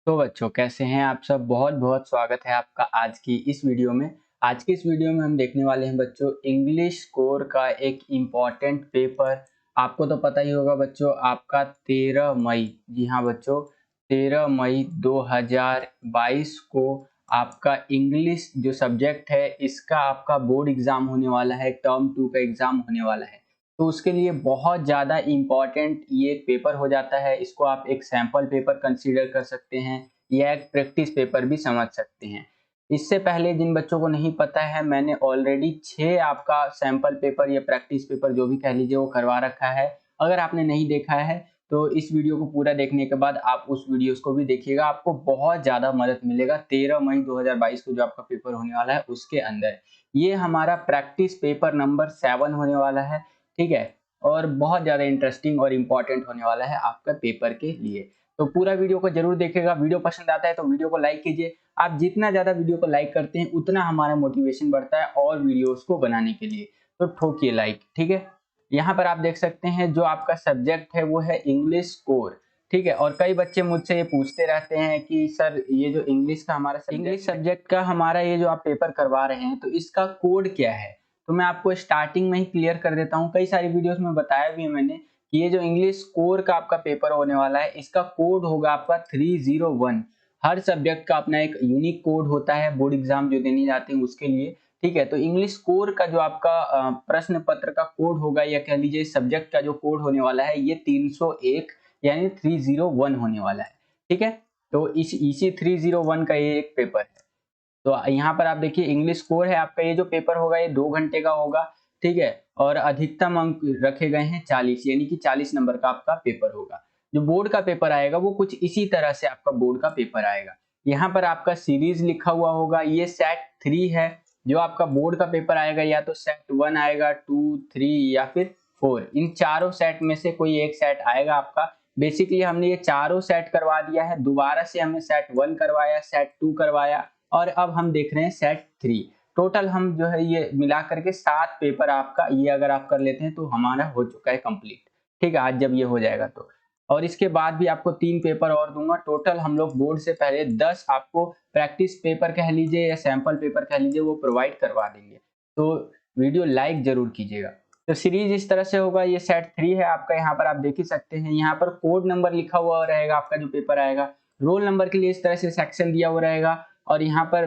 तो बच्चों कैसे हैं आप सब। बहुत बहुत स्वागत है आपका आज की इस वीडियो में। आज की इस वीडियो में हम देखने वाले हैं बच्चों इंग्लिश कोर का एक इम्पॉर्टेंट पेपर। आपको तो पता ही होगा बच्चों, आपका 13 मई, जी हाँ बच्चों, 13 मई 2022 को आपका इंग्लिश जो सब्जेक्ट है इसका आपका बोर्ड एग्जाम होने वाला है, टर्म 2 का एग्जाम होने वाला है। तो उसके लिए बहुत ज़्यादा इम्पॉर्टेंट ये पेपर हो जाता है। इसको आप एक सैंपल पेपर कंसीडर कर सकते हैं या एक प्रैक्टिस पेपर भी समझ सकते हैं। इससे पहले जिन बच्चों को नहीं पता है, मैंने ऑलरेडी 6 आपका सैंपल पेपर या प्रैक्टिस पेपर जो भी कह लीजिए वो करवा रखा है। अगर आपने नहीं देखा है तो इस वीडियो को पूरा देखने के बाद आप उस वीडियोस को भी देखिएगा, आपको बहुत ज़्यादा मदद मिलेगा 13 मई 2022 को जो आपका पेपर होने वाला है उसके अंदर। ये हमारा प्रैक्टिस पेपर नंबर 7 होने वाला है, ठीक है। और बहुत ज़्यादा इंटरेस्टिंग और इम्पोर्टेंट होने वाला है आपका पेपर के लिए। तो पूरा वीडियो को जरूर देखिएगा। वीडियो पसंद आता है तो वीडियो को लाइक कीजिए। आप जितना ज़्यादा वीडियो को लाइक करते हैं उतना हमारा मोटिवेशन बढ़ता है और वीडियोस को बनाने के लिए। तो ठोकिए लाइक, ठीक है। यहाँ पर आप देख सकते हैं जो आपका सब्जेक्ट है वो है इंग्लिश कोर, ठीक है। और कई बच्चे मुझसे ये पूछते रहते हैं कि सर ये जो इंग्लिश का हमारा इंग्लिश सब्जेक्ट का हमारा ये जो आप पेपर करवा रहे हैं तो इसका कोड क्या है। तो मैं आपको स्टार्टिंग में ही क्लियर कर देता हूँ। कई सारी वीडियोस में बताया भी है मैंने कि ये जो इंग्लिश कोर का आपका पेपर होने वाला है इसका कोड होगा आपका 301। हर सब्जेक्ट का अपना एक यूनिक कोड होता है बोर्ड एग्जाम जो देने जाते हैं उसके लिए, ठीक है। तो इंग्लिश कोर का जो आपका प्रश्न पत्र का कोड होगा या कह लीजिए सब्जेक्ट का जो कोड होने वाला है ये 301 यानी 301 होने वाला है, ठीक है। तो इसी 301 का ये एक पेपर है। तो यहाँ पर आप देखिए इंग्लिश कोर है आपका, ये जो पेपर होगा ये 2 घंटे का होगा, ठीक है। और अधिकतम अंक रखे गए हैं 40, यानी कि 40 नंबर का आपका पेपर होगा। जो बोर्ड का पेपर आएगा वो कुछ इसी तरह से आपका बोर्ड का पेपर आएगा। यहाँ पर आपका सीरीज लिखा हुआ होगा, ये सेट 3 है। जो आपका बोर्ड का पेपर आएगा या तो सेट 1 आएगा, 2, 3 या फिर 4। इन चारों सेट में से कोई एक सेट आएगा आपका। बेसिकली हमने ये चारों सेट करवा दिया है, दोबारा से हमने सेट 1 करवाया, सेट 2 करवाया और अब हम देख रहे हैं सेट 3। टोटल हम जो है ये मिला करके 7 पेपर आपका ये अगर आप कर लेते हैं तो हमारा हो चुका है कंप्लीट, ठीक है। आज जब ये हो जाएगा तो और इसके बाद भी आपको 3 पेपर और दूंगा। टोटल हम लोग बोर्ड से पहले 10 आपको प्रैक्टिस पेपर कह लीजिए या सैंपल पेपर कह लीजिए वो प्रोवाइड करवा देंगे। तो वीडियो लाइक जरूर कीजिएगा। तो सीरीज इस तरह से होगा, ये सेट 3 है आपका। यहाँ पर आप देख ही सकते हैं, यहाँ पर कोड नंबर लिखा हुआ रहेगा आपका जो पेपर आएगा। रोल नंबर के लिए इस तरह से सेक्शन दिया हुआ रहेगा और यहाँ पर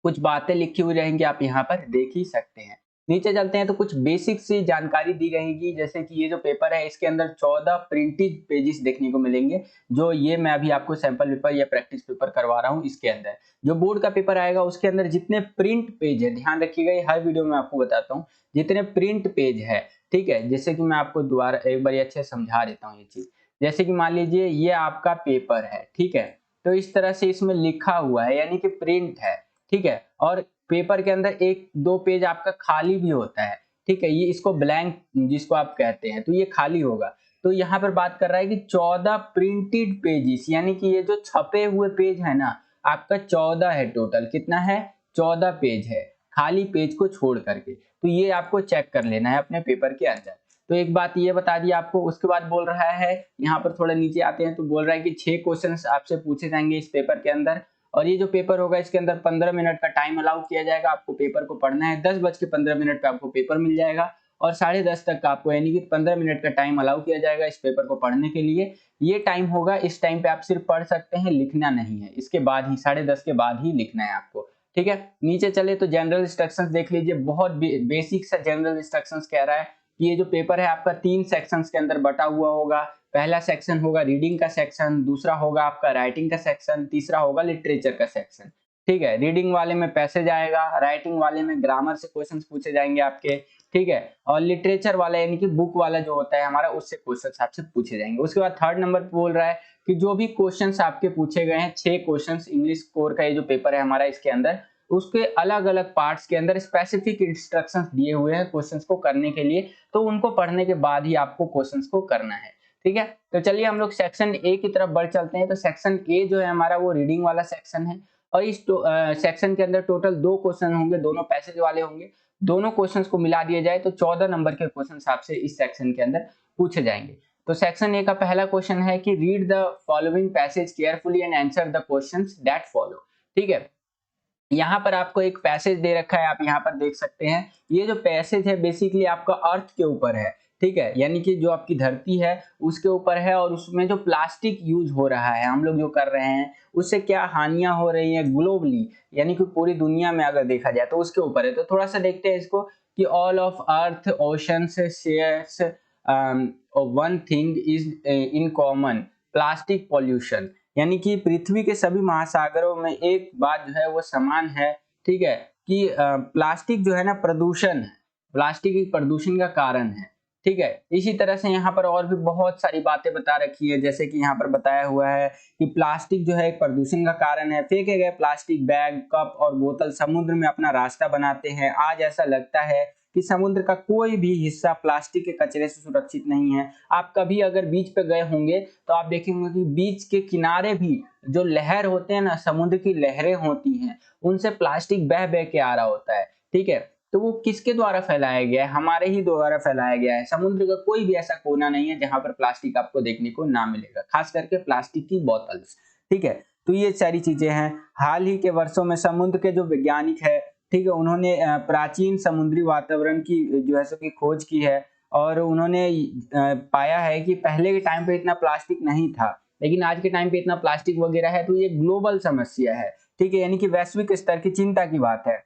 कुछ बातें लिखी हुई रहेंगी, आप यहाँ पर देख ही सकते हैं। नीचे चलते हैं तो कुछ बेसिक सी जानकारी दी रहेगी, जैसे कि ये जो पेपर है इसके अंदर 14 प्रिंटेड पेजेस देखने को मिलेंगे। जो ये मैं अभी आपको सैंपल पेपर या प्रैक्टिस पेपर करवा रहा हूँ इसके अंदर जो बोर्ड का पेपर आएगा उसके अंदर जितने प्रिंट पेज है, ध्यान रखिएगा ये हर वीडियो में आपको बताता हूँ जितने प्रिंट पेज है, ठीक है। जैसे कि मैं आपको दोबारा एक बार अच्छे से समझा देता हूँ ये चीज। जैसे कि मान लीजिए ये आपका पेपर है, ठीक है। तो इस तरह से इसमें लिखा हुआ है यानी कि प्रिंट है, ठीक है। और पेपर के अंदर 1-2 पेज आपका खाली भी होता है, ठीक है। ये इसको ब्लैंक जिसको आप कहते हैं, तो ये खाली होगा। तो यहाँ पर बात कर रहा है कि 14 प्रिंटेड पेजेस, यानी कि ये जो छपे हुए पेज है ना आपका 14 है। टोटल कितना है? 14 पेज है, खाली पेज को छोड़ करके। तो ये आपको चेक कर लेना है अपने पेपर के अंदर। तो एक बात ये बता दी आपको। उसके बाद बोल रहा है, यहाँ पर थोड़ा नीचे आते हैं तो बोल रहा है कि 6 क्वेश्चंस आपसे पूछे जाएंगे इस पेपर के अंदर। और ये जो पेपर होगा इसके अंदर 15 मिनट का टाइम अलाउ किया जाएगा। आपको पेपर को पढ़ना है, 10:15 पे आपको पेपर मिल जाएगा और 10:30 तक का आपको यानी कि 15 मिनट का टाइम अलाउ किया जाएगा इस पेपर को पढ़ने के लिए। ये टाइम होगा, इस टाइम पे आप सिर्फ पढ़ सकते हैं, लिखना नहीं है। इसके बाद ही 10:30 के बाद ही लिखना है आपको, ठीक है। नीचे चले तो जनरल इंस्ट्रक्शंस देख लीजिए। बहुत बेसिक सा जनरल इंस्ट्रक्शंस कह रहा है कि ये जो पेपर है आपका 3 सेक्शंस के अंदर बटा हुआ होगा। पहला सेक्शन होगा रीडिंग का सेक्शन, दूसरा होगा आपका राइटिंग का सेक्शन, तीसरा होगा लिटरेचर का सेक्शन, ठीक है। रीडिंग वाले में पैसेज आएगा, राइटिंग वाले में ग्रामर से क्वेश्चंस पूछे जाएंगे आपके, ठीक है। और लिटरेचर वाला यानी कि बुक वाला जो होता है हमारा उससे क्वेश्चंस आपसे पूछे जाएंगे। उसके बाद थर्ड नंबर पे बोल रहा है कि जो भी क्वेश्चंस आपके पूछे गए हैं, 6 क्वेश्चंस इंग्लिश कोर का ये जो पेपर है हमारा इसके अंदर, उसके अलग अलग पार्ट्स के अंदर स्पेसिफिक इंस्ट्रक्शंस दिए हुए हैं क्वेश्चंस को करने के लिए। तो उनको पढ़ने के बाद ही आपको क्वेश्चंस को करना है, ठीक है। तो चलिए हम लोग सेक्शन ए की तरफ बढ़ चलते हैं। तो सेक्शन ए जो है हमारा वो रीडिंग वाला सेक्शन है और इस सेक्शन के अंदर टोटल 2 क्वेश्चन होंगे, दोनों पैसेज वाले होंगे। दोनों क्वेश्चंस को मिला दिया जाए तो 14 नंबर के क्वेश्चंस आपसे इस सेक्शन के अंदर पूछे जाएंगे। तो सेक्शन ए का पहला क्वेश्चन है कि read the following passage carefully and answer the questions that follow. ठीक है, यहाँ पर आपको एक पैसेज दे रखा है, आप यहाँ पर देख सकते हैं। ये जो पैसेज है बेसिकली आपका अर्थ के ऊपर है, ठीक है, यानी कि जो आपकी धरती है उसके ऊपर है, और उसमें जो प्लास्टिक यूज हो रहा है, हम लोग जो कर रहे हैं उससे क्या हानियां हो रही हैं ग्लोबली, यानी कि पूरी दुनिया में अगर देखा जाए तो उसके ऊपर है। तो थोड़ा सा देखते हैं इसको कि all of earth oceans shares one thing is in common, plastic pollution. यानी कि पृथ्वी के सभी महासागरों में एक बात जो है वो समान है, ठीक है, कि प्लास्टिक जो है ना प्रदूषण है, प्लास्टिक एक प्रदूषण का कारण है। ठीक है, इसी तरह से यहाँ पर और भी बहुत सारी बातें बता रखी है, जैसे कि यहाँ पर बताया हुआ है कि प्लास्टिक जो है एक प्रदूषण का कारण है। फेंके गए प्लास्टिक बैग, कप और बोतल समुद्र में अपना रास्ता बनाते हैं। आज ऐसा लगता है कि समुद्र का कोई भी हिस्सा प्लास्टिक के कचरे से सुरक्षित नहीं है। आप कभी अगर बीच पे गए होंगे तो आप देखेंगे कि बीच के किनारे भी जो लहर होते हैं ना, समुद्र की लहरें होती हैं, उनसे प्लास्टिक बह बह के आ रहा होता है। ठीक है, तो वो किसके द्वारा फैलाया गया है? हमारे ही द्वारा फैलाया गया है। समुद्र का कोई भी ऐसा कोना नहीं है जहां पर प्लास्टिक आपको देखने को ना मिलेगा, खास करके प्लास्टिक की बोतल्स। ठीक है, तो ये सारी चीजें हैं। हाल ही के वर्षों में समुद्र के जो वैज्ञानिक है, ठीक है, उन्होंने प्राचीन समुद्री वातावरण की जो है सो की खोज की है, और उन्होंने पाया है कि पहले के टाइम पे इतना प्लास्टिक नहीं था, लेकिन आज के टाइम पे इतना प्लास्टिक वगैरह है। तो ये ग्लोबल समस्या है, ठीक है, यानी कि वैश्विक स्तर की चिंता की बात है।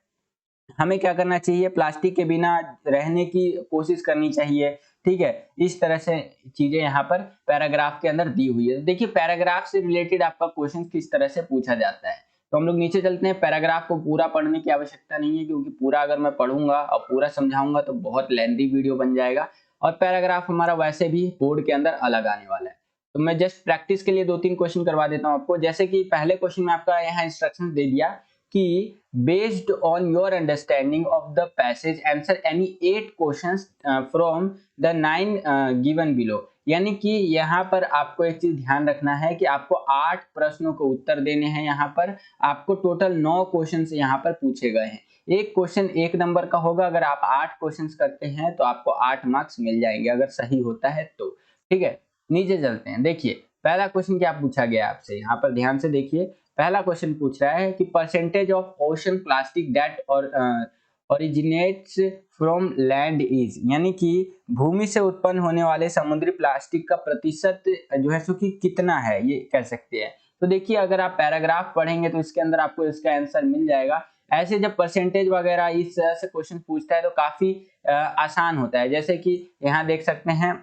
हमें क्या करना चाहिए? प्लास्टिक के बिना रहने की कोशिश करनी चाहिए। ठीक है, इस तरह से चीजें यहाँ पर पैराग्राफ के अंदर दी हुई है। तो देखिए पैराग्राफ से रिलेटेड आपका क्वेश्चन किस तरह से पूछा जाता है। तो हम लोग नीचे चलते हैं। पैराग्राफ को पूरा पढ़ने की आवश्यकता नहीं है, क्योंकि पूरा अगर मैं पढ़ूंगा और पूरा समझाऊंगा तो बहुत लेंथी वीडियो बन जाएगा, और पैराग्राफ हमारा वैसे भी बोर्ड के अंदर अलग आने वाला है। तो मैं जस्ट प्रैक्टिस के लिए 2-3 क्वेश्चन करवा देता हूँ आपको। जैसे कि पहले क्वेश्चन में आपका यहाँ इंस्ट्रक्शन दे दिया कि based on your understanding of the passage answer any 8 questions from the 9 given below। यानी कि यहाँ पर आपको एक चीज ध्यान रखना है कि आपको 8 प्रश्नों को उत्तर देने हैं। यहाँ पर आपको टोटल 9 क्वेश्चन यहाँ पर पूछे गए हैं। एक क्वेश्चन 1 नंबर का होगा, अगर आप 8 क्वेश्चन करते हैं तो आपको 8 मार्क्स मिल जाएंगे, अगर सही होता है तो। ठीक है, नीचे चलते हैं। देखिए पहला क्वेश्चन क्या पूछा गया आपसे, यहाँ पर ध्यान से देखिए। पहला क्वेश्चन पूछ रहा है कि percentage of ocean plastic that और ओरिजिनेट्स फ्रॉम लैंड इज, यानी कि भूमि से उत्पन्न होने वाले समुद्री प्लास्टिक का प्रतिशत जो है सो कि कितना है, ये कह सकते हैं। तो देखिए अगर आप पैराग्राफ पढ़ेंगे तो इसके अंदर आपको इसका आंसर मिल जाएगा। ऐसे जब परसेंटेज वगैरह इस तरह से क्वेश्चन पूछता है तो काफी आसान होता है। जैसे कि यहाँ देख सकते हैं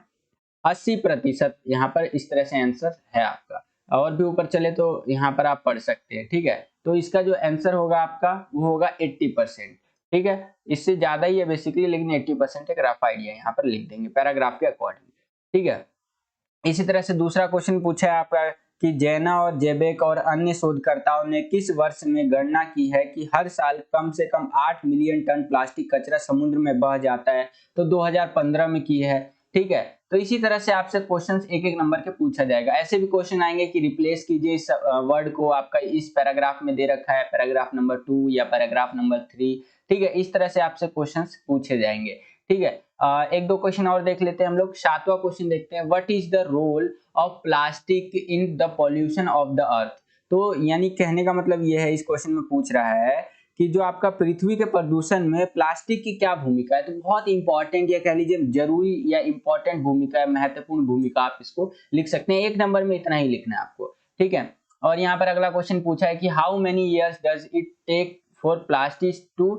80%, यहाँ पर इस तरह से आंसर है आपका। और भी ऊपर चले तो यहाँ पर आप पढ़ सकते हैं। ठीक है, तो इसका जो आंसर होगा आपका वो होगा 80%। ठीक है, इससे ज्यादा ही है बेसिकली, लेकिन 80% एक रफ आइडिया यहाँ पर लिख देंगे पैराग्राफ के अकॉर्डिंग। ठीक है, इसी तरह से दूसरा क्वेश्चन पूछा है आपका कि जैना और जेबेक और अन्य शोधकर्ताओं ने किस वर्ष में गणना की है कि हर साल कम से कम 8 मिलियन टन प्लास्टिक कचरा समुद्र में बह जाता है। तो 2015 में की है। ठीक है, तो इसी तरह से आपसे क्वेश्चंस एक एक नंबर के पूछा जाएगा। ऐसे भी क्वेश्चन आएंगे कि रिप्लेस कीजिए इस वर्ड को, आपका इस पैराग्राफ में दे रखा है पैराग्राफ नंबर 2 या पैराग्राफ नंबर 3। ठीक है, इस तरह से आपसे क्वेश्चंस पूछे जाएंगे। ठीक है, एक दो क्वेश्चन और देख लेते हैं हम लोग। 7वां क्वेश्चन देखते हैं, what is the role of plastic in the pollution of the earth. तो यानी कहने का मतलब ये है, इस क्वेश्चन में पूछ रहा है कि जो आपका पृथ्वी के प्रदूषण में प्लास्टिक की क्या भूमिका है। तो बहुत इंपॉर्टेंट या कह लीजिए जरूरी या इंपॉर्टेंट भूमिका है, महत्वपूर्ण भूमिका आप इसको लिख सकते हैं। एक नंबर में इतना ही लिखना है आपको। ठीक है, और यहाँ पर अगला क्वेश्चन पूछा है कि how many years does it take for plastic to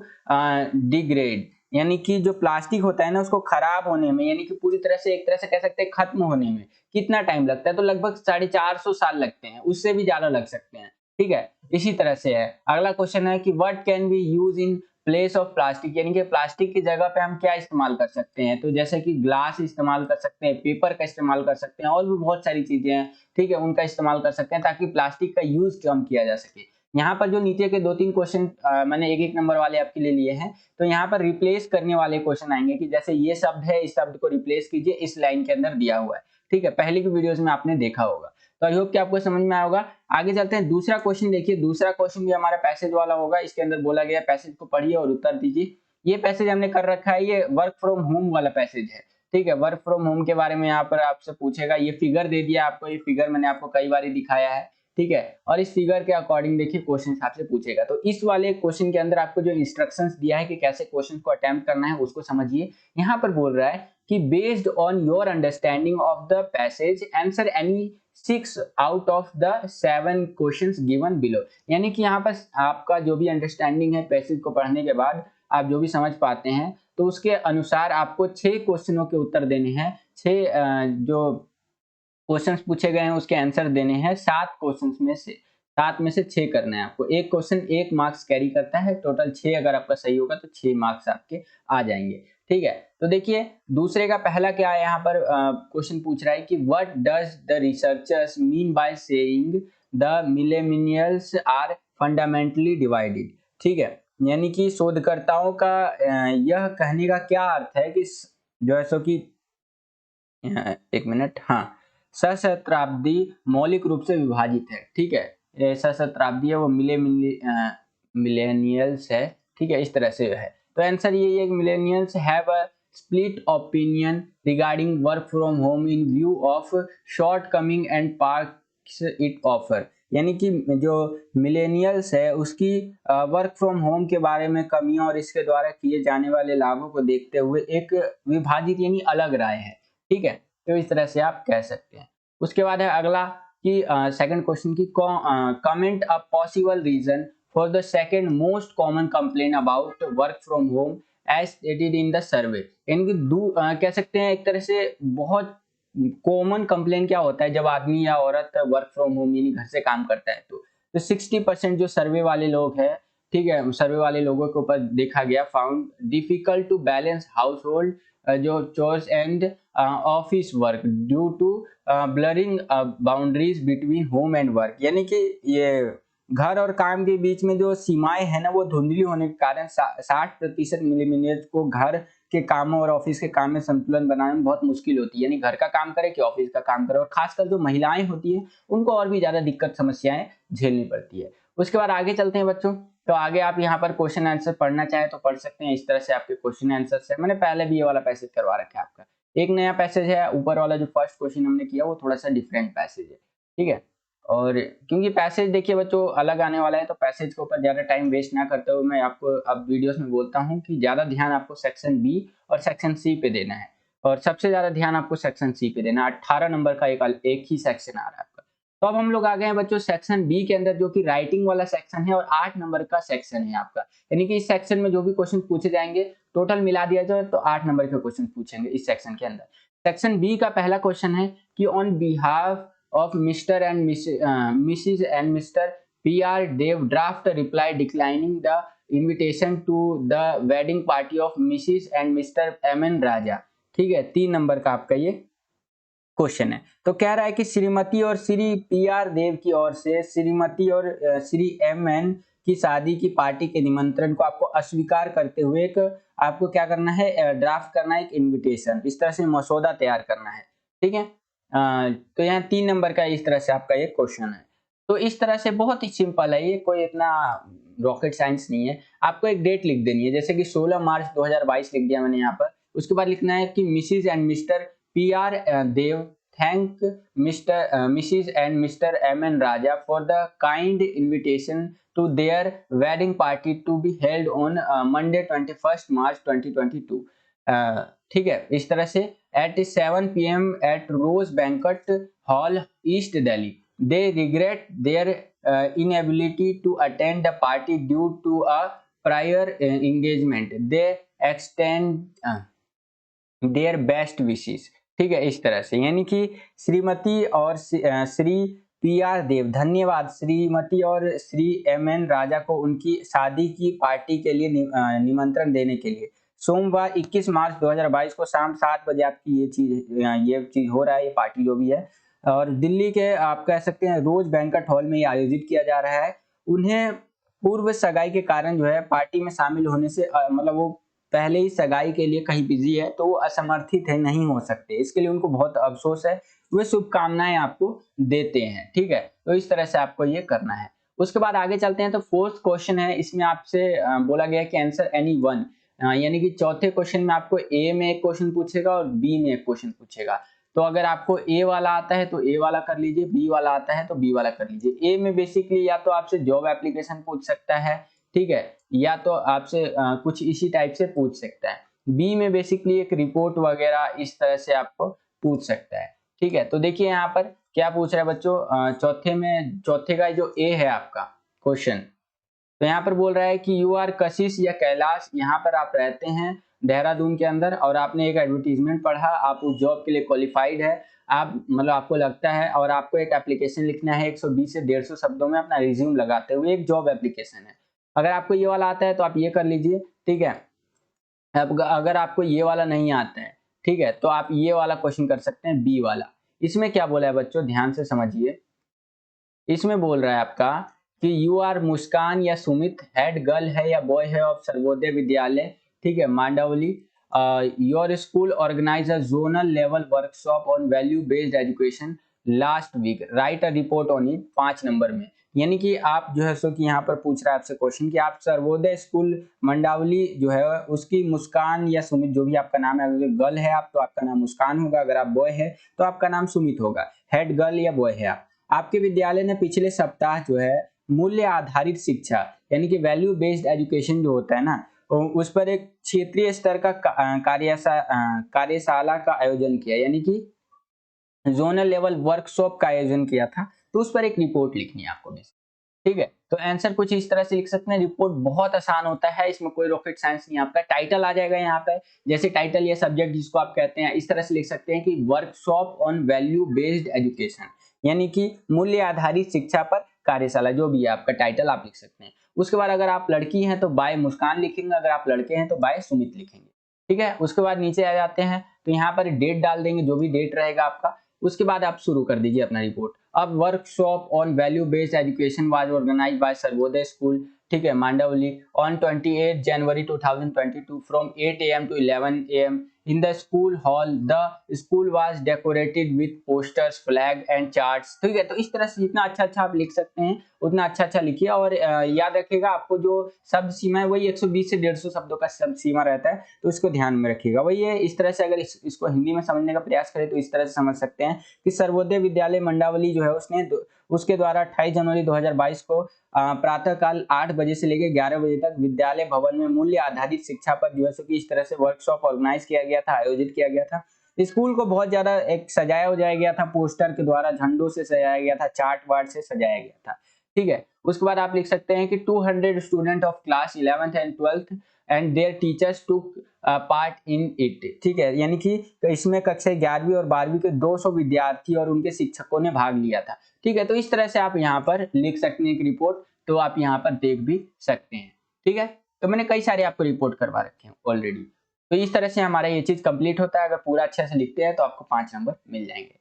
degrade, यानी कि जो प्लास्टिक होता है ना उसको खराब होने में, यानी कि पूरी तरह से एक तरह से कह सकते हैं खत्म होने में कितना टाइम लगता है। तो लगभग 450 साल लगते हैं, उससे भी ज्यादा लग सकते हैं। ठीक है, इसी तरह से है। अगला क्वेश्चन है कि what can be use in place of plastic, यानी कि प्लास्टिक की जगह पे हम क्या इस्तेमाल कर सकते हैं। तो जैसे कि ग्लास इस्तेमाल कर सकते हैं, पेपर का इस्तेमाल कर सकते हैं, और भी बहुत सारी चीजें हैं। ठीक है, उनका इस्तेमाल कर सकते हैं ताकि प्लास्टिक का यूज कम किया जा सके। यहाँ पर जो नीचे के 2-3 क्वेश्चन मैंने एक एक नंबर वाले आपके लिए लिए हैं। तो यहाँ पर रिप्लेस करने वाले क्वेश्चन आएंगे कि जैसे ये शब्द है, इस शब्द को रिप्लेस कीजिए, इस लाइन के अंदर दिया हुआ है। ठीक है, पहले की वीडियोस में आपने देखा होगा। तो आई होप कि आपको समझ में आया होगा। आगे चलते हैं, दूसरा क्वेश्चन देखिए। दूसरा क्वेश्चन भी हमारा पैसेज वाला होगा। इसके अंदर बोला गया पैसेज को पढ़िए और उत्तर दीजिए। ये पैसेज हमने कर रखा है, ये वर्क फ्रॉम होम वाला पैसेज है। ठीक है। वर्क फ्रॉम होम के बारे में यहाँ पर आपसे पूछेगा, ये फिगर दे दिया आपको, ये फिगर मैंने आपको कई बार दिखाया है, ठीक है। और इस फिगर के अकॉर्डिंग देखिए क्वेश्चन आपसे पूछेगा। तो इस वाले क्वेश्चन के अंदर आपको जो इंस्ट्रक्शंस दिया है कि कैसे क्वेश्चन को अटेम्प्ट करना है उसको समझिए। यहाँ पर बोल रहा है कि based on your understanding of the passage answer any 6 out of the 7 questions given below. यानी कि यहाँ पर आपका जो भी अंडरस्टैंडिंग है पैसेज को पढ़ने के बाद आप जो भी समझ पाते हैं, तो उसके अनुसार आपको 6 क्वेश्चनों के उत्तर देने हैं। 6 जो क्वेश्चंस पूछे गए हैं उसके आंसर देने हैं 7 क्वेश्चंस में से, 7 में से 6 करना है आपको। एक क्वेश्चन 1 मार्क्स कैरी करता है, टोटल 6 अगर आपका सही होगा तो 6 मार्क्स आपके आ जाएंगे, ठीक है। तो देखिए दूसरे का पहला क्या है, यहाँ पर क्वेश्चन पूछ रहा है कि what does the researchers mean by saying the millennials are fundamentally divided, ठीक है। यानी कि शोधकर्ताओं का यह कहने का क्या अर्थ है कि जो है सो कि एक मिनट, हाँ, सहस्त्राब्दी मौलिक रूप से विभाजित है, ठीक है। ये सहस्त्राब्दी है वो मिलेनियल्स है, ठीक है, इस तरह से है। तो आंसर ये है millennials have a split opinion regarding work from home in view of shortcoming and parts it offer. यानी कि जो मिलेनियल्स है उसकी वर्क फ्रॉम होम के बारे में कमियों और इसके द्वारा किए जाने वाले लाभों को देखते हुए एक विभाजित यानी अलग राय है, ठीक है। तो इस तरह से आप कह सकते हैं। उसके बाद है अगला कि सेकंड क्वेश्चन की comment a possible reason for the second most common complain about work from home as stated in the survey. यानी कह सकते हैं एक तरह से बहुत कॉमन कंप्लेन क्या होता है जब आदमी या औरत वर्क फ्रॉम होम यानी घर से काम करता है। तो 60% जो सर्वे वाले लोग हैं, ठीक है, सर्वे वाले लोगों के ऊपर देखा गया, found difficult to balance household जो chores and office work due to blurring boundaries between home and work. यानी कि ये घर और काम के बीच में जो सीमाएं है ना वो धुंधली होने के कारण 60% मिलीमीटर को घर के कामों और ऑफिस के काम में संतुलन बनाने में बहुत मुश्किल होती है। यानी घर का काम करे कि ऑफिस का काम करे, और खासकर जो महिलाएं होती हैं उनको और भी ज्यादा दिक्कत समस्याएं झेलनी पड़ती है। उसके बाद आगे चलते हैं बच्चों। तो आगे आप यहाँ पर क्वेश्चन आंसर पढ़ना चाहे तो पढ़ सकते हैं। इस तरह से आपके क्वेश्चन आंसर है। मैंने पहले भी ये वाला पैसेज करवा रखा है आपका। एक नया पैसेज है, ऊपर वाला जो फर्स्ट क्वेश्चन हमने किया वो थोड़ा सा डिफरेंट पैसेज है, ठीक है। और क्योंकि पैसेज देखिए बच्चों अलग आने वाला है, तो पैसेज के ऊपर ज्यादा टाइम वेस्ट ना करते हुए मैं आपको अब वीडियोस में बोलता हूँ कि ज्यादा ध्यान आपको सेक्शन बी और सेक्शन सी पे देना है, और सबसे ज्यादा ध्यान आपको सेक्शन सी पे देना है। 18 नंबर का एक ही सेक्शन आ रहा है आपका। तो अब हम लोग आ गए हैं बच्चों सेक्शन बी के अंदर, जो कि राइटिंग वाला सेक्शन है और 8 नंबर का सेक्शन है आपका। यानी कि इस सेक्शन में जो भी क्वेश्चन पूछे जाएंगे टोटल मिला दिया जाए तो 8 नंबर के क्वेश्चन पूछेंगे इस सेक्शन के अंदर। सेक्शन बी का पहला क्वेश्चन है कि on behalf of Mr. and Mrs. and Mr. P.R. Dev draft a reply declining the invitation to the wedding party of Mrs. and Mr. M.N. Raja, ठीक है। 3 नंबर का आपका ये क्वेश्चन है। तो कह रहा है कि श्रीमती और श्री पी.आर. देव की ओर से श्रीमती और श्री M.N. की शादी की पार्टी के निमंत्रण को आपको अस्वीकार करते हुए एक आपको क्या करना है, ड्राफ्ट करना है, एक इन्विटेशन, इस तरह से मसौदा तैयार करना है, ठीक है। तो यहाँ 3 नंबर का इस तरह से आपका ये क्वेश्चन है। तो इस तरह से बहुत ही सिंपल है ये, कोई इतना रॉकेट साइंस नहीं है। आपको एक डेट लिख देनी है, जैसे कि 16 मार्च 2022 लिख दिया मैंने यहाँ पर। उसके बाद लिखना है कि Mrs and Mr P R. Dev thank Mrs and Mr M.N. Raja for the kind invitation to their wedding party to be held on Monday 21 March 2022, ठीक है। इस तरह से at 7 p.m. at Rose Banquet Hall, East Delhi. They regret their inability to attend the party due to a prior engagement. They extend their best wishes. ठीक है, इस तरह से। यानी कि श्रीमती और श्री पी.आर. देव, धन्यवाद श्रीमती और श्री M.N. राजा को उनकी शादी की पार्टी के लिए निमंत्रण देने के लिए सोमवार 21 मार्च 2022 को शाम 7 बजे आपकी ये चीज हो रहा है, ये पार्टी जो भी है, और दिल्ली के आप कह सकते हैं रोज बैंकट हॉल में ये आयोजित किया जा रहा है। उन्हें पूर्व सगाई के कारण जो है पार्टी में शामिल होने से मतलब वो पहले ही सगाई के लिए कहीं बिजी है, तो वो असमर्थित है, नहीं हो सकते। इसके लिए उनको बहुत अफसोस है, वे शुभकामनाएं आपको देते हैं, ठीक है। तो इस तरह से आपको ये करना है। उसके बाद आगे चलते हैं। तो फोर्थ क्वेश्चन है, इसमें आपसे बोला गया कि आंसर एनी वन यानी कि चौथे क्वेश्चन में आपको ए में एक क्वेश्चन पूछेगा और बी में एक क्वेश्चन पूछेगा। तो अगर आपको ए वाला आता है तो ए वाला कर लीजिए, बी वाला आता है तो बी वाला कर लीजिए। ए में बेसिकली या तो आपसे जॉब एप्लीकेशन पूछ सकता है, ठीक है, या तो आपसे कुछ इसी टाइप से पूछ सकता है। बी में बेसिकली एक रिपोर्ट वगैरह इस तरह से आपको पूछ सकता है, ठीक है। तो देखिए यहाँ पर क्या पूछ रहा है बच्चों, चौथे का जो ए है आपका क्वेश्चन, तो यहाँ पर बोल रहा है कि यू आर कशिश या कैलाश, यहाँ पर आप रहते हैं देहरादून के अंदर और आपने एक एडवर्टीजमेंट पढ़ा, आप उस जॉब के लिए क्वालिफाइड है, आप मतलब आपको लगता है और आपको एक एप्लीकेशन लिखना है 120 से 150 शब्दों में अपना रिज्यूम लगाते हुए, एक जॉब एप्लीकेशन है। अगर आपको ये वाला आता है तो आप ये कर लीजिए, ठीक है। अब अगर आपको ये वाला नहीं आता है, ठीक है, तो आप ये वाला क्वेश्चन कर सकते हैं, बी वाला। इसमें क्या बोला है बच्चों, ध्यान से समझिए। इसमें बोल रहा है आपका कि यू आर मुस्कान या सुमित, हेड गर्ल है या बॉय है ऑफ सर्वोदय विद्यालय, ठीक है, Mandawali. Your school organise a zonal level workshop on value based education last week, write a report on it, 5 number में। यानी कि आप जो है सो कि यहाँ पर पूछ रहा है आपसे क्वेश्चन कि आप सर्वोदय स्कूल मंडावली जो है उसकी मुस्कान या सुमित, जो भी आपका नाम है, अगर गर्ल है आप तो आपका नाम मुस्कान होगा, अगर आप बॉय है तो आपका नाम सुमित होगा, हेड गर्ल या बॉय है आप। आपके विद्यालय ने पिछले सप्ताह जो है मूल्य आधारित शिक्षा यानी कि वैल्यू बेस्ड एजुकेशन जो होता है ना, उस पर एक क्षेत्रीय स्तर का कार्यशाला का आयोजन किया, यानी कि जोनल लेवल वर्कशॉप का आयोजन किया था। तो उस पर एक रिपोर्ट लिखनी है आपको, ठीक है। तो आंसर कुछ इस तरह से लिख सकते हैं। रिपोर्ट बहुत आसान होता है, इसमें कोई रॉकेट साइंस नहीं। आपका टाइटल आ जाएगा यहाँ पे, जैसे टाइटल या सब्जेक्ट जिसको आप कहते हैं, इस तरह से लिख सकते हैं कि workshop on value based education, यानी कि मूल्य आधारित शिक्षा पर कार्यशाला, जो भी है आपका टाइटल आप लिख सकते हैं। उसके बाद अगर आप लड़की हैं तो बाय मुस्कान लिखेंगे, अगर आप लड़के हैं तो बाय सुमित लिखेंगे, ठीक है। उसके बाद नीचे आ जाते हैं तो यहाँ पर डेट डाल देंगे, जो भी डेट रहेगा आपका। उसके बाद आप शुरू कर दीजिए अपना रिपोर्ट। अब workshop on value based education was organised by Sarvodaya school, ठीक है, Mandawali, on 28 January 2022 from 8 AM to 11 AM in the school hall. The school was decorated with posters, flag and charts, ठीक है। तो इस तरह से जितना अच्छा अच्छा आप लिख सकते हैं उतना अच्छा अच्छा लिखिए, और याद रखिएगा आपको जो शब्द सीमा है वही 120 से 150 शब्दों का शब्द सीमा रहता है, तो इसको ध्यान में रखिएगा। वही है, इस तरह से अगर इसको हिंदी में समझने का प्रयास करें तो इस तरह से समझ सकते हैं कि सर्वोदय विद्यालय मंडावली जो है उसके द्वारा 28 जनवरी 2022 को प्रातः काल 8 बजे से लेकर 11 बजे तक विद्यालय भवन में मूल्य आधारित शिक्षा पर जो है सो कि इस तरह से वर्कशॉप ऑर्गेनाइज किया गया था, आयोजित किया गया था। स्कूल को बहुत ज्यादा एक सजाया गया था, पोस्टर के द्वारा, झंडों से सजाया गया था, चार्ट वार्ट से सजाया गया था, ठीक है। उसके बाद आप लिख सकते हैं कि 200 student of class 11th and 12th and there teachers took part in it, ठीक है, यानी कि इसमें कक्षा 11वीं और 12वीं के 200 विद्यार्थी और उनके शिक्षकों ने भाग लिया था, ठीक है। तो इस तरह से आप यहाँ पर लिख सकते हैं एक रिपोर्ट, तो आप यहाँ पर देख भी सकते हैं, ठीक है। तो मैंने कई सारे आपको रिपोर्ट करवा रखे हैं ऑलरेडी। तो इस तरह से हमारा ये चीज कंप्लीट होता है। अगर पूरा अच्छे से लिखते हैं तो आपको 5 नंबर मिल जाएंगे,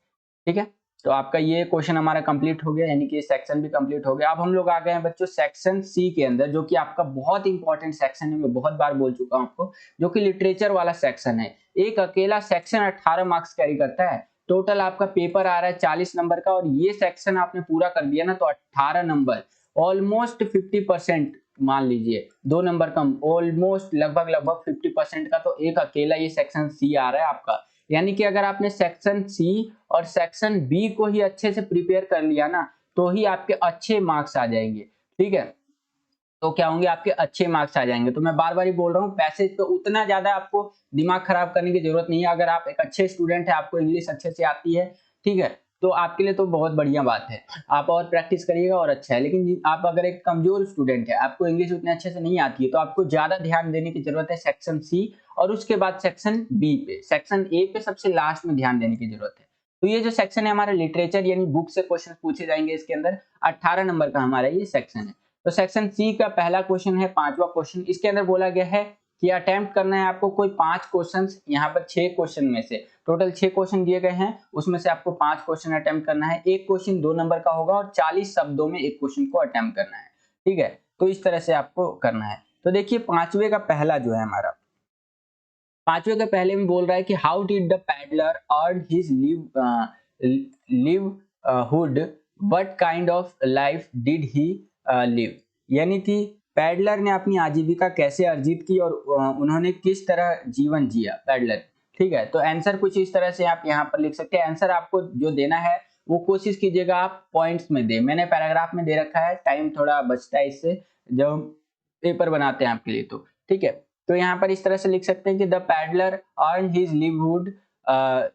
ठीक है। तो आपका ये क्वेश्चन हमारा कंप्लीट हो गया, यानी कि सेक्शन भी कंप्लीट हो गया। अब हम लोग आ गए हैं बच्चों सेक्शन सी के अंदर, जो कि आपका बहुत इंपॉर्टेंट सेक्शन है, मैं बहुत बार बोल चुका हूं आपको, जो कि लिटरेचर वाला सेक्शन है। एक अकेला सेक्शन 18 मार्क्स कैरी करता है। टोटल आपका पेपर आ रहा है 40 नंबर का, और ये सेक्शन आपने पूरा कर दिया ना तो 18 नंबर, ऑलमोस्ट 50%, मान लीजिए 2 नंबर कम, ऑलमोस्ट लगभग लगभग 50% का तो एक अकेला ये सेक्शन सी आ रहा है आपका। यानी कि अगर आपने सेक्शन सी और सेक्शन बी को ही अच्छे से प्रिपेयर कर लिया ना, तो ही आपके अच्छे मार्क्स आ जाएंगे, ठीक है। तो क्या होंगे, आपके अच्छे मार्क्स आ जाएंगे। तो मैं बार बार ही बोल रहा हूँ, पैसेज तो उतना ज्यादा आपको दिमाग खराब करने की जरूरत नहीं है। अगर आप एक अच्छे स्टूडेंट है, आपको इंग्लिश अच्छे से आती है, ठीक है, तो आपके लिए तो बहुत बढ़िया बात है, आप और प्रैक्टिस करिएगा और अच्छा है। लेकिन आप अगर एक कमजोर स्टूडेंट है, आपको इंग्लिश उतने अच्छे से नहीं आती है, तो आपको ज्यादा ध्यान देने की जरूरत है सेक्शन सी और उसके बाद सेक्शन बी पे। सेक्शन ए पे सबसे लास्ट में ध्यान देने की जरूरत है। तो ये जो सेक्शन है हमारा लिटरेचर, यानी बुक से क्वेश्चन पूछे जाएंगे इसके अंदर, 18 नंबर का हमारा ये सेक्शन है। तो सेक्शन सी का पहला क्वेश्चन है, पांचवा क्वेश्चन। इसके अंदर बोला गया है कि अटेम्प्ट करना है आपको कोई 5 क्वेश्चंस, यहाँ पर 6 क्वेश्चन में से टोटल 6 क्वेश्चन दिए गए हैं, उसमें से आपको 5 क्वेश्चन अटेम्प्ट करना है। एक क्वेश्चन 2 नंबर का होगा और 40 शब्दों में एक क्वेश्चन को अटेम्प्ट करना है, ठीक है। तो इस तरह से आपको करना है। तो देखिए पांचवे का पहला जो है हमारा, पांचवे के पहले में बोल रहा है कि how did the peddler earn his livelihood, what kind of life did he live, यानी कि पैडलर ने अपनी आजीविका कैसे अर्जित की और उन्होंने किस तरह जीवन जिया पैडलर। ठीक है, तो आंसर कुछ इस तरह से आप यहाँ पर लिख सकते हैं। आंसर आपको जो देना है वो कोशिश कीजिएगा आप पॉइंट्स में दे, मैंने पैराग्राफ में दे रखा है, टाइम थोड़ा बचता है इससे जब हम पेपर बनाते हैं आपके लिए। तो ठीक है, तो यहाँ पर इस तरह से लिख सकते हैं कि the peddler earn his livelihood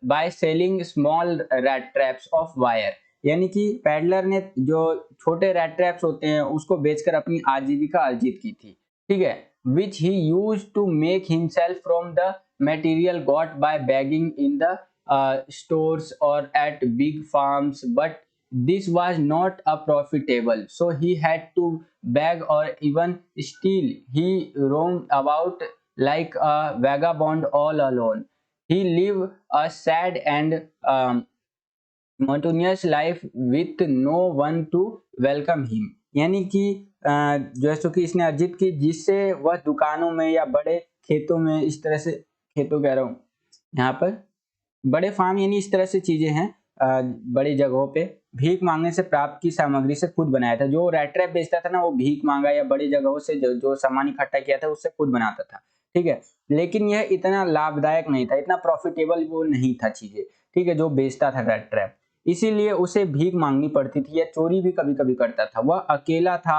by selling small rat traps of wire, यानी कि पैडलर ने जो छोटे रैट ट्रैप्स होते हैं उसको बेचकर अपनी आजीविका अर्जित की थी। ठीक है, which he used to make himself from the material got by begging in the stores or at big farms, but this was not a profitable, so he had to beg or even steal. He roamed about like a vagabond all alone. He lived a sad and monotonous life with no one to welcome him, यानी कि जैसो कि इसने अर्जित की जिससे वह दुकानों में या बड़े खेतों में, इस तरह से खेतों कह रहा हूँ यहाँ पर बड़े फार्म, यानी इस तरह से चीजें हैं बड़ी जगहों पे भीख मांगने से प्राप्त की सामग्री से खुद बनाया था। जो रैट ट्रैप बेचता था ना वो भीख मांगा या बड़ी जगहों से जो सामान इकट्ठा किया था उससे खुद बनाता था। ठीक है, लेकिन यह इतना लाभदायक नहीं था, इतना प्रॉफिटेबल वो नहीं था चीजें। ठीक है, जो बेचता था रैट ट्रैप, इसीलिए उसे भीख मांगनी पड़ती थी या चोरी भी कभी कभी करता था। वह अकेला था,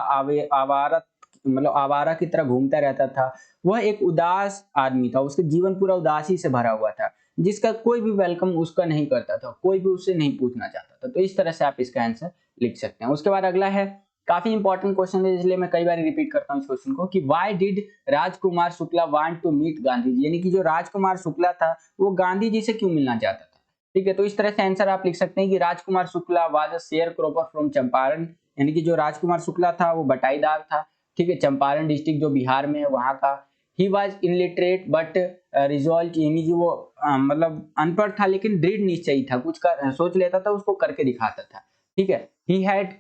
आवारा मतलब आवारा की तरह घूमता रहता था। वह एक उदास आदमी था, उसके जीवन पूरा उदासी से भरा हुआ था, जिसका कोई भी वेलकम उसका नहीं करता था, कोई भी उससे नहीं पूछना चाहता था। तो इस तरह से आप इसका आंसर लिख सकते हैं। उसके बाद अगला है, काफी इंपॉर्टेंट क्वेश्चन है इसलिए मैं कई बार रिपीट करता हूँ इस क्वेश्चन को, कि why did Rajkumar Shukla want to meet Gandhi ji, यानी कि जो राजकुमार शुक्ला था वो गांधी जी से क्यों मिलना चाहता था। ठीक है, तो इस तरह से आंसर आप लिख सकते हैं कि Rajkumar Shukla was a share cropper from Champaran, यानी कि जो राजकुमार शुक्ला था वो बटाईदार था। ठीक है, चंपारण डिस्ट्रिक्ट जो बिहार में है वहां का। He was illiterate but resolve, यानी कि वो मतलब अनपढ़ था लेकिन दृढ़ निश्चयी था, कुछ कर सोच लेता था उसको करके दिखाता था। ठीक है, he had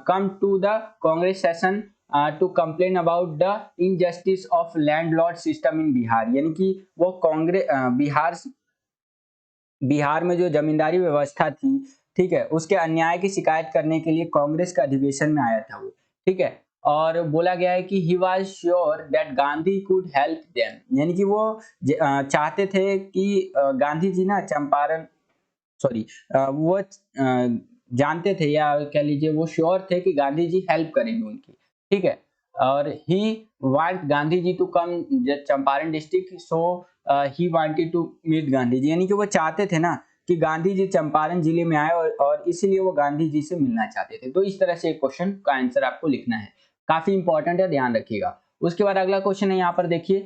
come to the Congress session to complain about the injustice of landlord system in Bihar, यानी कि वो कांग्रेस बिहार में जो जमींदारी व्यवस्था थी, ठीक है, उसके अन्याय की शिकायत करने के लिए कांग्रेस के अधिवेशन में आया था वो। ठीक है, और बोला गया है कि he was sure that Gandhi could help them, यानी कि वो चाहते थे कि गांधी जी ना चंपारण सॉरी वो जानते थे या कह लीजिए वो श्योर थे कि गांधी जी हेल्प करेंगे उनकी। ठीक है, और he want Gandhi ji to come Champaran district, so he wanted to meet Gandhi ji, यानी कि वो चाहते थे ना कि गांधी जी चंपारण जिले में आए और इसीलिए वो गांधी जी से मिलना चाहते थे। तो इस तरह से क्वेश्चन का आंसर आपको लिखना है, काफी इंपॉर्टेंट है, ध्यान रखिएगा। उसके बाद अगला क्वेश्चन है यहाँ पर देखिए,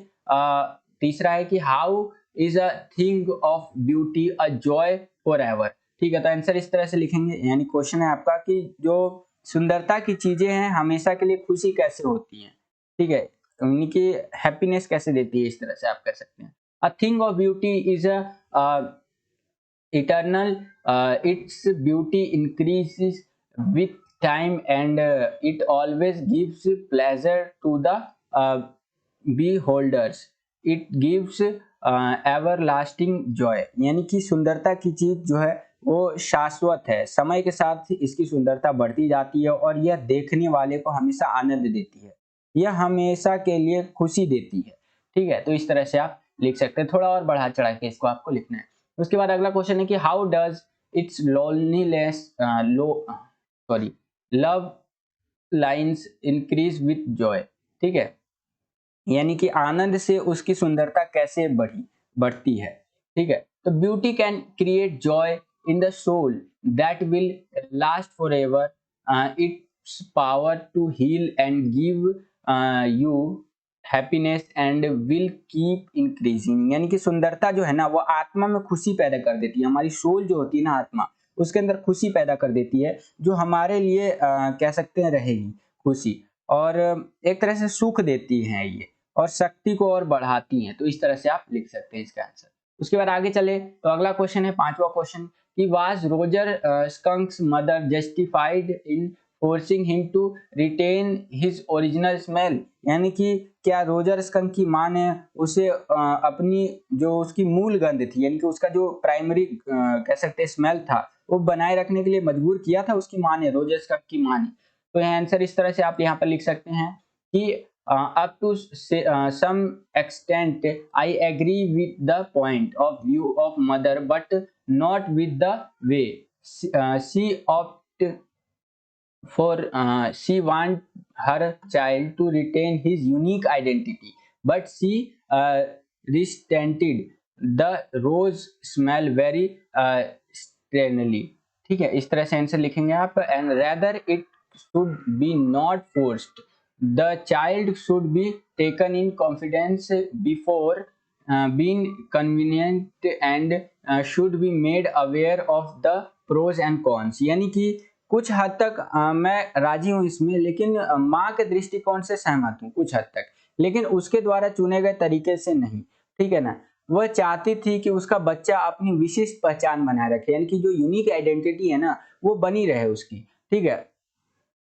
तीसरा है कि how is a thing of beauty a joy for ever. ठीक है, तो आंसर इस तरह से लिखेंगे, यानी क्वेश्चन है आपका कि जो सुंदरता की चीजें हैं हमेशा के लिए खुशी कैसे होती हैं। ठीक है, उनकी हैप्पीनेस कैसे देती है, इस तरह से आप कह सकते हैं। A thing of beauty is a eternal, its beauty increases with time and it always gives pleasure to the uh, beholders, it gives everlasting joy, यानी कि सुंदरता की चीज जो है वो शाश्वत है, समय के साथ इसकी सुंदरता बढ़ती जाती है और यह देखने वाले को हमेशा आनंद देती है, यह हमेशा के लिए खुशी देती है। ठीक है, तो इस तरह से आप लिख सकते हैं, थोड़ा और बढ़ा चढ़ा के इसको आपको लिखना है। उसके बाद अगला क्वेश्चन है कि how does it's loneliness sorry love lines increase with Joy. ठीक है, यानी कि आनंद से उसकी सुंदरता कैसे बढ़ती है। ठीक है, तो beauty can create joy in the soul that will last for ever, its power to heal and give you happiness and will keep increasing, यानी कि सुंदरता जो है ना वो आत्मा में खुशी पैदा कर देती है, हमारी सोल जो होती है ना आत्मा, उसके अंदर खुशी पैदा कर देती है जो हमारे लिए कह सकते हैं रहेगी खुशी, और एक तरह से सुख देती है ये, और शक्ति को और बढ़ाती हैं। तो इस तरह से आप लिख सकते हैं इसका आंसर। उसके बाद आगे चले तो अगला क्वेश्चन है, पांचवा क्वेश्चन, कि was Roger Skunk's mother justified in forcing him to retain his original smell, यानी कि क्या रोजर स्कंक की मां ने उसे अपनी जो उसकी मूल गंध थी, यानी कि उसका जो प्राइमरी कह सकते हैं स्मेल था वो बनाए रखने के लिए मजबूर किया था उसकी मां ने, रोजर स्कंक की मां ने। तो यह आंसर इस तरह से आप यहाँ पर लिख सकते हैं कि up to some extent I agree with the point of view of mother but not with the way she opt for she want her child to retain his unique identity but she resented the rose smell very strangely। ठीक है, इस तरह से answer लिखेंगे आप। And rather it should be not forced, the child should be taken in confidence before being convenient and should be made aware of the pros and cons। यानी कि कुछ हद तक मैं राजी हूं इसमें, लेकिन माँ के दृष्टिकोण से सहमत हूं कुछ हद तक, लेकिन उसके द्वारा चुने गए तरीके से नहीं। ठीक है ना, वह चाहती थी कि उसका बच्चा अपनी विशिष्ट पहचान बनाए रखे, यानी कि जो यूनिक आइडेंटिटी है ना वो बनी रहे उसकी। ठीक है,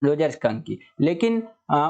रोजर स्कंक की, लेकिन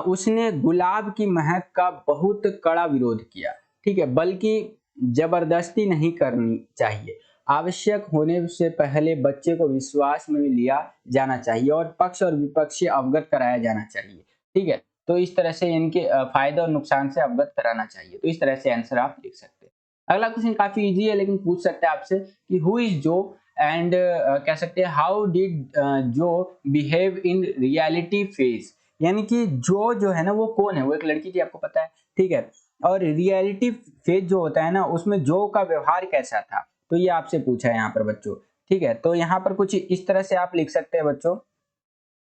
उसने गुलाब की महक का बहुत कड़ा विरोध किया। ठीक है, बल्कि जबरदस्ती नहीं करनी चाहिए, आवश्यक होने से पहले बच्चे को विश्वास में लिया जाना चाहिए और पक्ष और विपक्ष से अवगत कराया जाना चाहिए। ठीक है, तो इस तरह से इनके फायदे और नुकसान से अवगत कराना चाहिए। तो इस तरह से आंसर आप लिख सकते हैं। अगला क्वेश्चन काफी इजी है, लेकिन पूछ सकते हैं आपसे कि हु इज जो एंड कह सकते हैं हाउ डिड जो बिहेव इन रियलिटी फेज। यानी कि जो है ना वो कौन है, वो एक लड़की थी, आपको पता है। ठीक है, और रियलिटी फेज जो होता है ना उसमें जो का व्यवहार कैसा था, तो ये आपसे पूछा है यहाँ पर बच्चों। ठीक है, तो यहाँ पर कुछ इस तरह से आप लिख सकते हैं बच्चों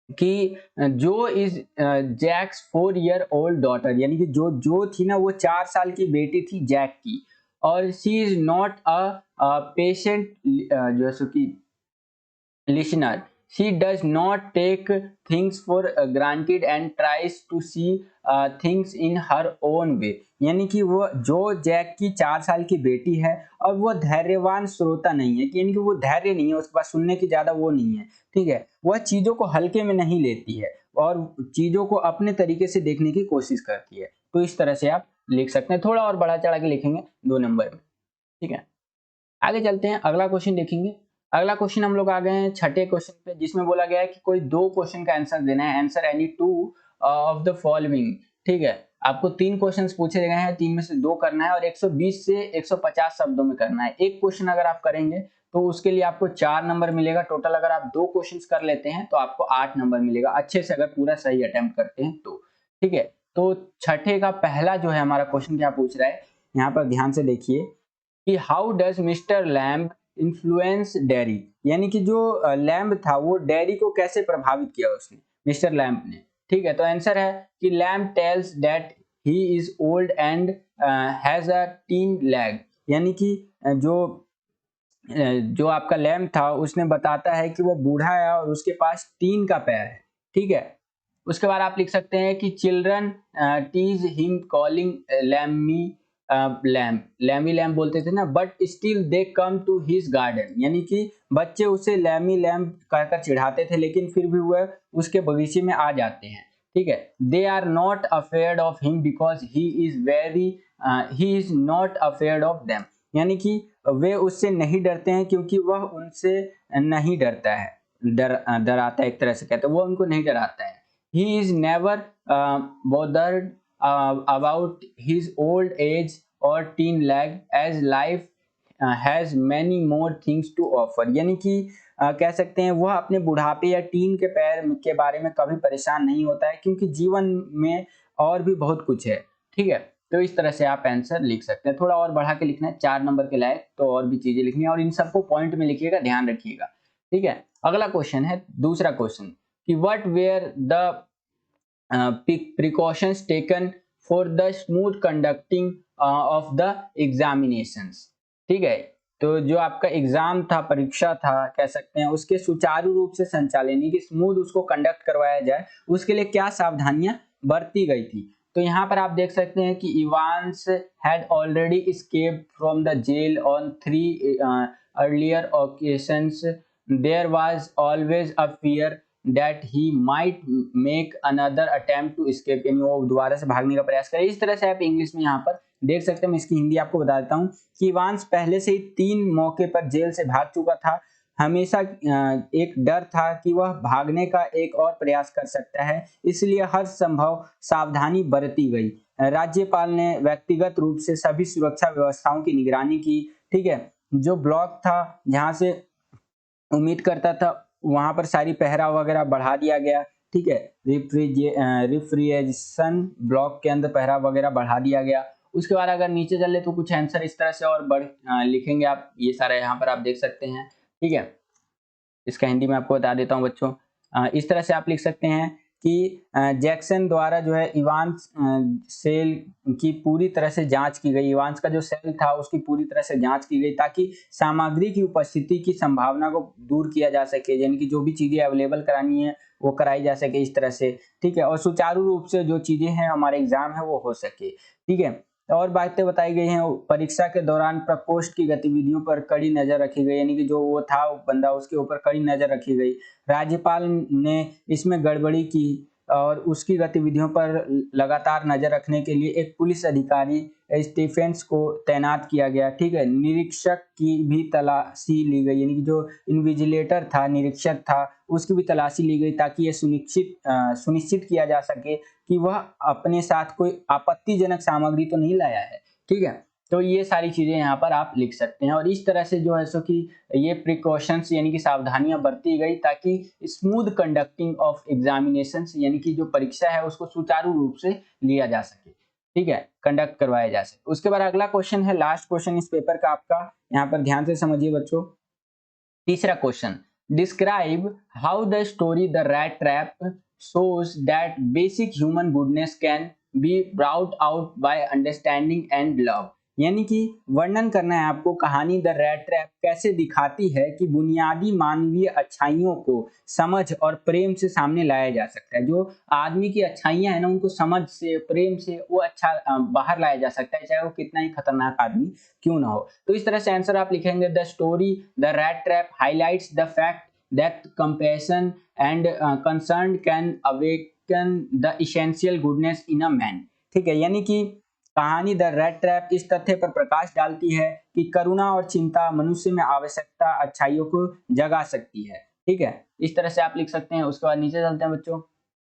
कि जो is Jack's 4 year old daughter, यानी कि जो थी ना वो 4 साल की बेटी थी जैक की, और she is not a patient जो है कि listener, she does not take things for granted and tries to see things in her own way। यानी कि वो जो जैक की 4 साल की बेटी है और वो धैर्यवान श्रोता नहीं है, कि यानी कि वो धैर्य नहीं है उसके पास, सुनने की ज्यादा वो नहीं है। ठीक है, वह चीजों को हल्के में नहीं लेती है और चीजों को अपने तरीके से देखने की कोशिश करती है। तो इस तरह से आप लिख सकते हैं, थोड़ा और बढ़ा चढ़ा के लिखेंगे 2 नंबर में। ठीक है, आगे चलते हैं, अगला क्वेश्चन देखेंगे। अगला क्वेश्चन हम लोग आ गए हैं छठे क्वेश्चन पे, जिसमें बोला गया है कि कोई 2 क्वेश्चन का आंसर देना है, answer any 2 of the following. ठीक है, आपको 3 क्वेश्चंस पूछे गए हैं, 3 में से 2 करना है और 120 से 150 शब्दों में करना है। एक क्वेश्चन अगर आप करेंगे तो उसके लिए आपको 4 नंबर मिलेगा टोटल। अगर आप 2 क्वेश्चंस कर लेते हैं तो आपको 8 नंबर मिलेगा, अच्छे से अगर पूरा सही अटेम्प्ट करते हैं तो। ठीक है, तो छठे का पहला जो है हमारा क्वेश्चन क्या पूछ रहा है, यहाँ पर ध्यान से देखिए कि how does mister lamb influence dairy. यानी कि जो लैम्ब था वो डेयरी को कैसे प्रभावित किया उसने, मिस्टर लैम्ब ने। ठीक है, तो आंसर है कि lamb tells that he is old and has a tin leg. यानी कि जो आपका लैम्ब था उसने बताता है कि वो बूढ़ा है और उसके पास टीन का पैर है। ठीक है, उसके बाद आप लिख सकते हैं कि children tease him calling lammy lammy lamb बोलते थे ना, but still they come to his garden. यानी कि बच्चे उसे लैमी लैम्ब कहकर चिढ़ाते थे, लेकिन फिर भी वह उसके बगीचे में आ जाते हैं। ठीक है, they are not afraid of him because he is not afraid of them. यानी कि वे उससे नहीं डरते हैं क्योंकि वह उनसे नहीं डरता है, डराता है एक तरह से कहते हैं, वो उनको नहीं डराता है। He is never bothered about his old age or teen lag as life has many more things to offer। यानी कि कह सकते हैं वह अपने बुढ़ापे या टीन के पैर के बारे में कभी परेशान नहीं होता है, क्योंकि जीवन में और भी बहुत कुछ है। ठीक है, तो इस तरह से आप आंसर लिख सकते हैं। थोड़ा और बढ़ा के लिखना है 4 नंबर के लायक, तो और भी चीजें लिखनी है और इन सबको पॉइंट में लिखिएगा, ध्यान रखिएगा। ठीक है, अगला क्वेश्चन है दूसरा क्वेश्चन कि what were the precautions taken for the smooth conducting of the examinations। ठीक है, तो जो आपका एग्जाम था, परीक्षा था कह सकते हैं, उसके सुचारू रूप से संचालन की स्मूथ उसको कंडक्ट करवाया जाए, उसके लिए क्या सावधानियां बरती गई थी। तो यहाँ पर आप देख सकते हैं कि Evans had already escaped from the jail on 3 earlier occasions। There was always a fear that he might make another attempt to escape। यानी वो दोबारा से भागने का प्रयास करे। इस तरह से आप इंग्लिश में यहाँ पर देख सकते हैं। मैं इसकी हिंदी आपको बता देता हूँ कि इवांस पहले से ही 3 मौके पर जेल से भाग चुका था। हमेशा एक डर था कि वह भागने का एक और प्रयास कर सकता है, इसलिए हर संभव सावधानी बरती गई। राज्यपाल ने व्यक्तिगत रूप से सभी सुरक्षा व्यवस्थाओं की निगरानी की। ठीक है, जो ब्लॉक था जहां से उम्मीद करता था वहां पर सारी पहरा वगैरह बढ़ा दिया गया। ठीक है, रिफ्रिजरेशन ब्लॉक के अंदर पहरा वगैरह बढ़ा दिया गया। उसके बाद अगर नीचे चले तो कुछ आंसर इस तरह से और लिखेंगे आप, ये सारा यहाँ पर आप देख सकते हैं। ठीक है, इसका हिंदी में आपको बता देता हूँ बच्चों। इस तरह से आप लिख सकते हैं कि जैक्सन द्वारा जो है इवांस सेल की पूरी तरह से जांच की गई। इवांस का जो सेल था उसकी पूरी तरह से जांच की गई ताकि सामग्री की उपस्थिति की संभावना को दूर किया जा सके, यानी कि जो भी चीजें अवेलेबल करानी है वो कराई जा सके इस तरह से। ठीक है, और सुचारू रूप से जो चीजें हैं हमारे एग्जाम है वो हो सके। ठीक है, और बातें बताई गई हैं। परीक्षा के दौरान प्रकोष्ठ की गतिविधियों पर कड़ी नजर रखी गई, यानी कि जो वो था बंदा उसके ऊपर कड़ी नजर रखी गई। राज्यपाल ने इसमें गड़बड़ी की और उसकी गतिविधियों पर लगातार नजर रखने के लिए एक पुलिस अधिकारी स्टीफेंस को तैनात किया गया। ठीक है, निरीक्षक की भी तलाशी ली गई, यानी कि जो इन्विजिलेटर था, निरीक्षक था, उसकी भी तलाशी ली गई ताकि ये सुनिश्चित किया जा सके कि वह अपने साथ कोई आपत्तिजनक सामग्री तो नहीं लाया है। ठीक है, तो ये सारी चीजें यहाँ पर आप लिख सकते हैं। और इस तरह से जो है सो कि ये प्रिकॉशंस यानी कि सावधानियां बरती गई ताकि स्मूथ कंडक्टिंग ऑफ एग्जामिनेशंस, यानी कि जो परीक्षा है उसको सुचारू रूप से लिया जा सके। ठीक है, कंडक्ट करवाया जा सके। उसके बाद अगला क्वेश्चन है, लास्ट क्वेश्चन इस पेपर का आपका, यहाँ पर ध्यान से समझिए बच्चों। तीसरा question, describe how the story the rat trap shows that basic human goodness can be brought out by understanding and love। यानी कि वर्णन करना है आपको, कहानी द रैट ट्रैप कैसे दिखाती है कि बुनियादी मानवीय अच्छाइयों को समझ और प्रेम से सामने लाया जा सकता है। जो आदमी की अच्छाइयां हैं ना उनको समझ से, प्रेम से वो अच्छा बाहर लाया जा सकता है, चाहे वो कितना ही खतरनाक आदमी क्यों ना हो। तो इस तरह से आंसर आप लिखेंगे, the story the rat trap highlights the fact that compassion and concern can awaken the essential goodness in a man। ठीक है, यानी कि कहानी द रेड ट्रैप इस तथ्य पर प्रकाश डालती है कि करुणा और चिंता मनुष्य में आवश्यकता अच्छाइयों को जगा सकती है। ठीक है, इस तरह से आप लिख सकते हैं। उसके बाद नीचे चलते हैं बच्चों।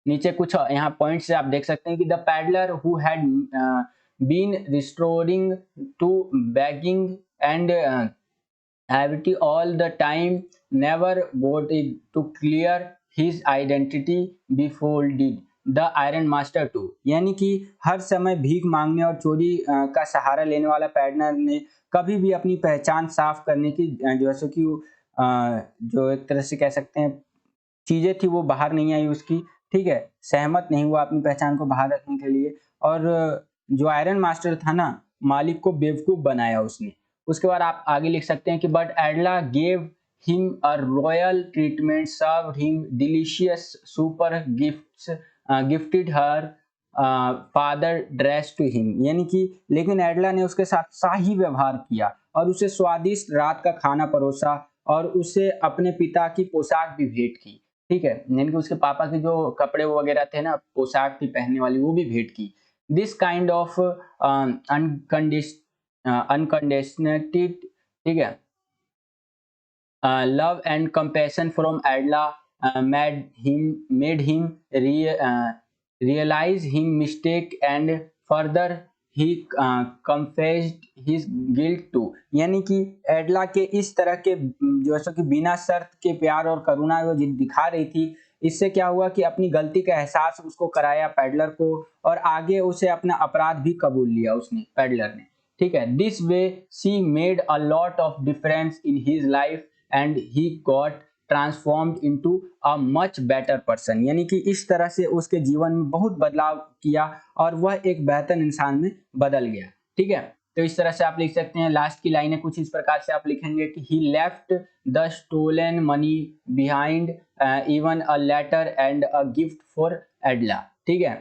नीचे कुछ यहाँ पॉइंट्स आप देख सकते हैं कि the peddler who had been restoring to bagging and Avity all the time never wanted to clear his identity before did the Iron Master too। यानी कि हर समय भीख मांगने और चोरी का सहारा लेने वाला पैडलर ने कभी भी अपनी पहचान साफ करने की जैसे कि जो एक तरह से कह सकते हैं चीजें थी वो बाहर नहीं आई उसकी। ठीक है, सहमत नहीं हुआ अपनी पहचान को बाहर रखने के लिए। और जो आयरन मास्टर था ना, मालिक को बेवकूफ बनाया उसने। उसके बाद आप आगे लिख सकते हैं कि but Adela gave him a royal treatment, served him delicious super gifts, gifted her father dress to him. यानी कि लेकिन एडला ने उसके साथ शाही व्यवहार किया और उसे स्वादिष्ट रात का खाना परोसा और उसे अपने पिता की पोशाक भी भेंट की। ठीक है, यानी कि उसके पापा के जो कपड़े वगैरह थे ना, पोशाक थी पहनने वाली, वो भी भेंट की। दिस काइंड ऑफ अनकंडीशनेटेड, ठीक है, love and compassion from एडला made him realize him mistake and further he confessed his guilt too। यानी कि एडला के इस तरह के जो है कि बिना शर्त के प्यार और करुणा वो दिखा रही थी, इससे क्या हुआ कि अपनी गलती का एहसास उसको कराया पैडलर को, और आगे उसे अपना अपराध भी कबूल लिया उसने, पैडलर ने। ठीक है, this way she made a lot of difference in his life and he got transformed into a much better person. यानी कि इस तरह से उसके जीवन में बहुत बदलाव किया और वह एक बेहतर इंसान में बदल गया। ठीक है, तो इस तरह से आप लिख सकते हैं। लास्ट की लाइनें कुछ इस प्रकार से आप लिखेंगे कि he left the stolen money behind even a letter and a gift for Edla. ठीक है,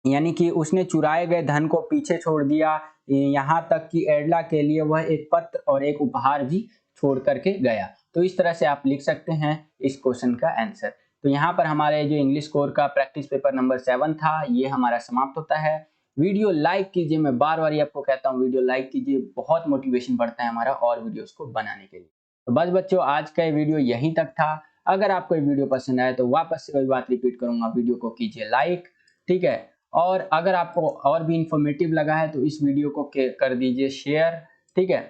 यानी कि उसने चुराए गए धन को पीछे छोड़ दिया, यहाँ तक कि एडला के लिए वह एक पत्र और एक उपहार भी छोड़ करके गया। तो इस तरह से आप लिख सकते हैं इस क्वेश्चन का आंसर। तो यहाँ पर हमारे जो इंग्लिश कोर का प्रैक्टिस पेपर नंबर 7 था ये हमारा समाप्त होता है। वीडियो लाइक कीजिए, मैं बार बार ये आपको कहता हूँ वीडियो लाइक कीजिए, बहुत मोटिवेशन बढ़ता है हमारा और वीडियोस को बनाने के लिए। तो बस बच्चों, आज का ये वीडियो यहीं तक था। अगर आपको ये वीडियो पसंद आया तो वापस से वही बात रिपीट करूंगा, वीडियो को कीजिए लाइक, ठीक है। और अगर आपको और भी इंफॉर्मेटिव लगा है तो इस वीडियो को कर दीजिए शेयर, ठीक है।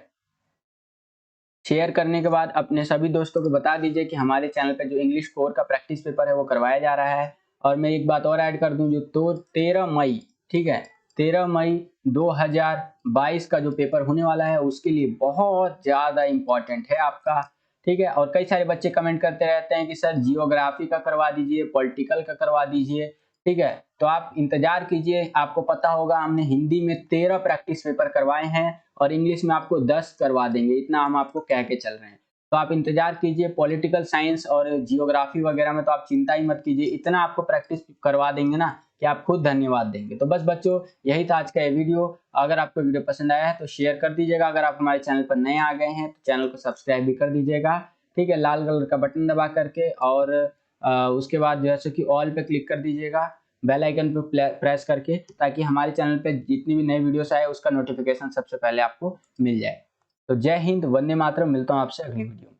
शेयर करने के बाद अपने सभी दोस्तों को बता दीजिए कि हमारे चैनल पे जो इंग्लिश कोर का प्रैक्टिस पेपर है वो करवाया जा रहा है। और मैं एक बात और ऐड कर दूं, जो तो 13 मई, ठीक है, 13 मई 2022 का जो पेपर होने वाला है उसके लिए बहुत ज़्यादा इम्पोर्टेंट है आपका, ठीक है। और कई सारे बच्चे कमेंट करते रहते हैं कि सर जियोग्राफी का करवा दीजिए, पॉलिटिकल का करवा दीजिए, ठीक है। तो आप इंतजार कीजिए, आपको पता होगा हमने हिंदी में 13 प्रैक्टिस पेपर करवाए हैं और इंग्लिश में आपको 10 करवा देंगे, इतना हम आपको कह के चल रहे हैं। तो आप इंतजार कीजिए, पॉलिटिकल साइंस और जियोग्राफी वगैरह में तो आप चिंता ही मत कीजिए, इतना आपको प्रैक्टिस करवा देंगे ना कि आप खुद धन्यवाद देंगे। तो बस बच्चों, यही था आज का ये वीडियो। अगर आपको वीडियो पसंद आया है तो शेयर कर दीजिएगा। अगर आप हमारे चैनल पर नए आ गए हैं तो चैनल को सब्सक्राइब भी कर दीजिएगा, ठीक है, लाल कलर का बटन दबा करके। और उसके बाद जैसे कि ऑल पे क्लिक कर दीजिएगा, बेल आइकन पे प्रेस करके, ताकि हमारे चैनल पे जितनी भी नई वीडियोस आए उसका नोटिफिकेशन सबसे पहले आपको मिल जाए। तो जय हिंद, वंदे मातरम। मिलता हूँ आपसे अगली वीडियो में।